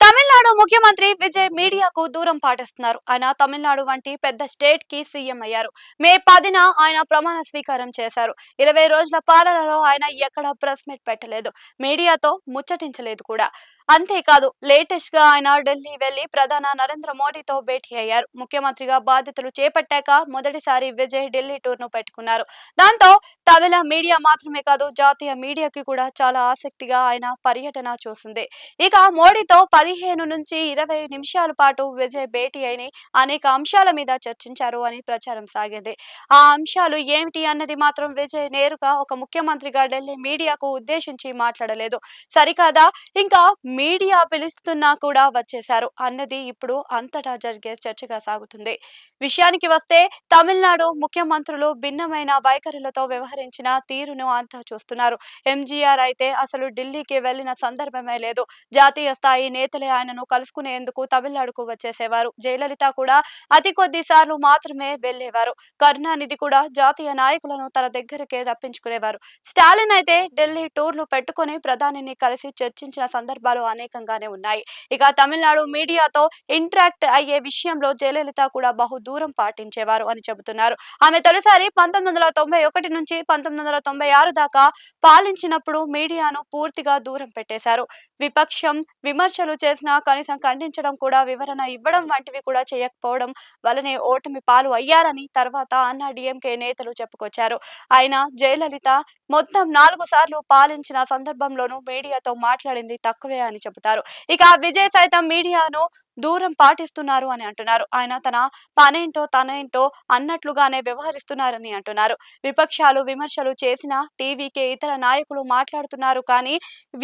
తమిళనాడు ముఖ్యమంత్రి విజయ్ మీడియాకు దూరం పాటిస్తున్నారు. ఆయన తమిళనాడు వంటి పెద్ద స్టేట్ కి సీఎం అయ్యారు. మే 10న ఆయన ప్రమాణ స్వీకారం చేశారు. 20 రోజుల పాలనలో ఆయన ఎక్కడా ప్రెస్ మీట్ పెట్టలేదు. మీడియాతో ముచ్చటించలేదు కూడా. అంతేకాదు లేటెస్ట్ గా ఆయన ఢిల్లీ వెళ్లి ప్రధాని నరేంద్ర మోడీతో భేటీ అయ్యారు. ముఖ్యమంత్రిగా బాధ్యతలు చేపట్టాక మొదటిసారి విజయ్ ఢిల్లీ టూర్ ను పెట్టుకున్నారు. దాంతో తమిళ మీడియా మాత్రమే కాదు జాతీయ మీడియాకి కూడా చాలా ఆసక్తిగా ఆయన పర్యటన చూసింది. ఇక మోడీతో 15 నుంచి 20 నిమిషాల పాటు విజయ్ భేటీ అయిన అనేక అంశాల మీద చర్చించారు అని ప్రచారం సాగింది. ఆ అంశాలు ఏమిటి అన్నది మాత్రం విజయ్ నేరుగా ఒక ముఖ్యమంత్రిగా ఢిల్లీ మీడియాకు ఉద్దేశించి మాట్లాడలేదు. సరికాదా, ఇంకా మీడియా పిలుస్తున్నా కూడా వచ్చేశారు అన్నది ఇప్పుడు అంతటా జరిగే చర్చగా సాగుతుంది. విషయానికి వస్తే తమిళనాడు ముఖ్యమంత్రులు భిన్నమైన వైఖరులతో వ్యవహరించిన తీరును అంతా చూస్తున్నారు. ఎంజీఆర్ అయితే అసలు ఢిల్లీకి వెళ్లిన సందర్భమే లేదు. జాతీయ స్థాయి నేతలే ఆయనను కలుసుకునేందుకు తమిళనాడుకు వచ్చేసేవారు. జయలలిత కూడా అతి కొద్ది సార్లు మాత్రమే వెళ్లేవారు. కరుణానిధి కూడా జాతీయ నాయకులను తన దగ్గరకే రప్పించుకునేవారు. స్టాలిన్ అయితే ఢిల్లీ టూర్లు పెట్టుకుని ప్రధానిని కలిసి చర్చించిన సందర్భాలు అనేకంగానే ఉన్నాయి. ఇక తమిళనాడు మీడియాతో ఇంటరాక్ట్ అయ్యే విషయంలో జయలలిత కూడా బహు దూరం పాటించేవారు అని చెబుతున్నారు. ఆమె తొలిసారి 1991 నుంచి 1996 దాకా పాలించినప్పుడు మీడియాను పూర్తిగా దూరం పెట్టేశారు. విపక్షం విమర్శలు చేసినా కనీసం ఖండించడం కూడా వివరణ ఇవ్వడం వంటివి కూడా చేయకపోవడం వల్లనే ఓటమి పాలు అయ్యారని తర్వాత అన్నా డిఎంకే నేతలు చెప్పుకొచ్చారు. ఆయన జయలలిత మొత్తం 4 సార్లు పాలించిన సందర్భంలోనూ మీడియాతో మాట్లాడింది తక్కువే అని చెబుతారు. ఇక విజయ్ సైతం మీడియాను దూరం పాటిస్తున్నారు అని అంటున్నారు. ఆయన తన పనేంటో తనేంటో అన్నట్లుగానే వ్యవహరిస్తున్నారని అంటున్నారు. విపక్షాలు విమర్శలు చేసినా టీవీకే ఇతర నాయకులు మాట్లాడుతున్నారు కానీ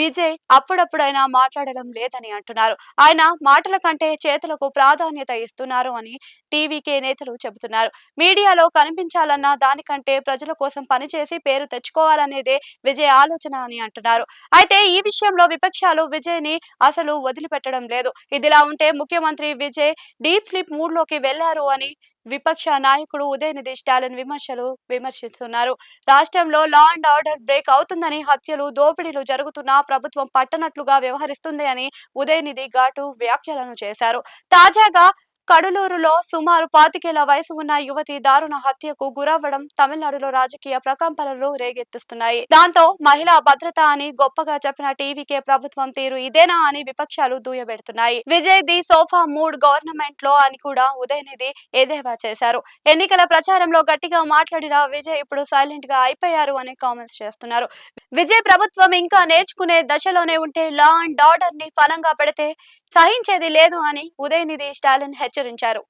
విజయ్ అప్పుడప్పుడైనా మాట్లాడడం లేదని అంటున్నారు. ఆయన మాటల కంటే చేతులకు ప్రాధాన్యత ఇస్తున్నారు అని టీవీకే నేతలు చెబుతున్నారు. మీడియాలో కనిపించాలన్నా దానికంటే ప్రజల కోసం పనిచేసి పేరు తెచ్చుకోవాలనేదే విజయ్ ఆలోచన అని అంటున్నారు. అయితే ఈ విషయంలో విపక్షాలు విజయ్ ని అసలు వదిలిపెట్టడం లేదు. ఇదిలా ఉంటే ముఖ్యమంత్రి విజయ్ డీప్ స్లీప్ మూడ్ లోకి వెళ్లారు అని విపక్ష నాయకుడు ఉదయనిధి స్టాలిన్ విమర్శిస్తున్నారు. రాష్ట్రంలో లా అండ్ ఆర్డర్ బ్రేక్ అవుతుందని, హత్యలు దోపిడీలు జరుగుతున్నా ప్రభుత్వం పట్టనట్లుగా వ్యవహరిస్తుంది అని ఉదయనిధి ఘాటు వ్యాఖ్యలను చేశారు. తాజాగా కడలూరులో సుమారు 25 వయసు ఉన్న యువతి దారుణ హత్యకు గురవ్వడం తమిళనాడులో రాజకీయ ప్రకంపనలు రేగెత్తిస్తున్నాయి. దాంతో మహిళా భద్రత అని గొప్పగా చెప్పిన టీవీకే ప్రభుత్వం తీరు ఇదేనా అని విపక్షాలు దుయ్యబెడుతున్నాయి. విజయ్ ది సోఫా మూడ్ గవర్నమెంట్ లో అని కూడా ఉదయనిధి ఎద్దేవా చేశారు. ఎన్నికల ప్రచారంలో గట్టిగా మాట్లాడిన విజయ్ ఇప్పుడు సైలెంట్ గా అయిపోయారు అని కామెంట్స్ చేస్తున్నారు. విజయ్ ప్రభుత్వం ఇంకా నేర్చుకునే దశలోనే ఉంటే లా అండ్ ఆర్డర్ ని ఫలంగా పెడితే సహించేది లేదు అని ఉదయనిధి స్టాలిన్ హెచ్చరించారు.